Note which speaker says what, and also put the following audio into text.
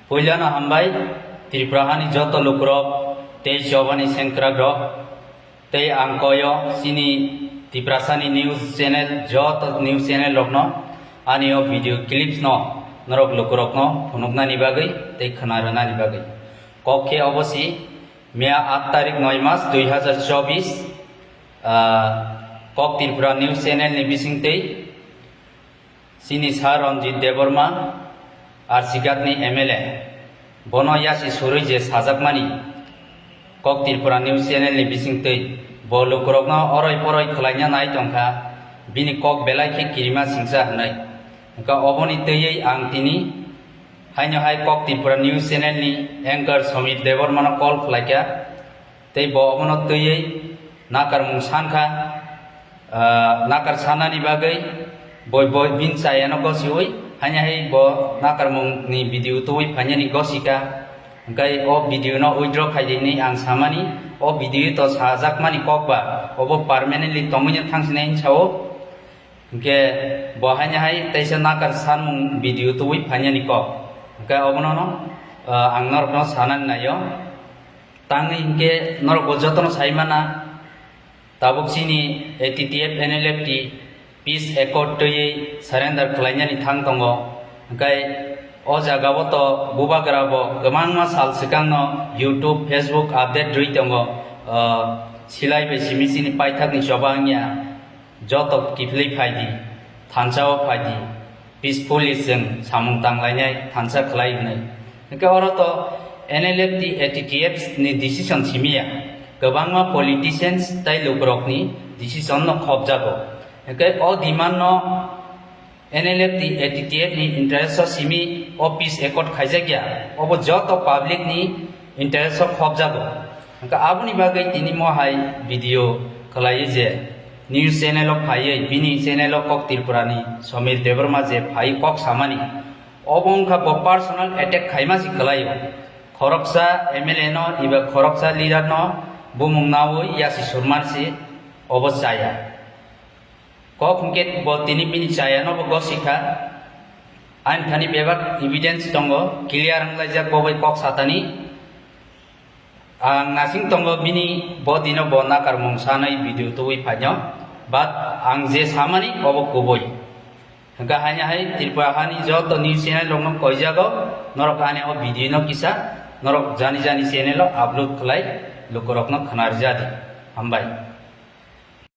Speaker 1: Puilana hambai Triprahani joto lukrok tei jawani sengkragrok tei angkoyo sini Triprasani news channel joto news channel lokno anio video clips no norok lukrok no phunukna ni bagai tei khanarana ni bagai kokhe obosi mea 8 tarik 9 mas 2024 kok Tripura news channel ni bising tei sini Sar Ranjit Deborma আর সিগাতনি MLA বনয়াসি সুরই যে সাজাকমানি cock Tripura news চ্যানেলনি বিসিংতৈ বলুকরকনো অরই পরই খলাইনা নাই টংখা বিনি cock বেলাইखे কিরিমা সিংসা হনাই का অবনি তৈই আং তিনি হাইনো হাই কক ত্রিপুরা নিউজ চ্যানেলনি অ্যাঙ্কার সমীর দেববর্মানো কল খলাইকা তৈ ব অবনো তৈই নাকার মুং সানখা নাকার সানানি বাগৈ বই বই বিন চায়ানো গসিওই hanya hai bo nakar mung ni video tuwi phanya ni gosika kai o video no withdraw khai ni ang samani o video to sajak mani kokba obo permanently tongmini thangsine chao ke bo hanya hai taisa nakar san mung video tuwi phanya ni kok kai obono no ang nor no sanan nayo tangi ke nor gojotono saimana tabuk sini ATTF NLFT peace accord tui surrender khalainya ni thang tongo kai o jagao to bubagrabo gamangma sal sikangno YouTube Facebook update drui tongo silai be simisini paithak ni jobangya joto kiflei phaidi thanchao phaidi peacefully jeng samung tanglainai thancha khlai hnai kai oro to NLFT ATTF ni decision simia gabangma politicians tai lukrok ni decision no khobjago cái ở demand nó NLFT ATTF ni interest simi office accord khaija gya obo joto public ni interest khop jago ka abuni bagai tini mo hai video khalai je news channel ok phai bini channel ok Tripura ni Samir Deborma je phai kok samani obong kha bo personal attack khaima si khalai khoroksa MLA no iba khoroksa leader no bumung nawo yasi surman si obosaya kok mungkin buat ini pini saya no bago sika, an thani bebak evidence tongo clear ang laja bobai kok satani, ang nasing tongo bini buat dino bona karmong sana video tuwi panyo, but ang je samani bobo kuboi, hingga hanya hai Tripura hani joto news channel lomo koijago, norok ane o video no kisah, norok jani channel lo upload kelai, lukorok no khanar jadi, hambai.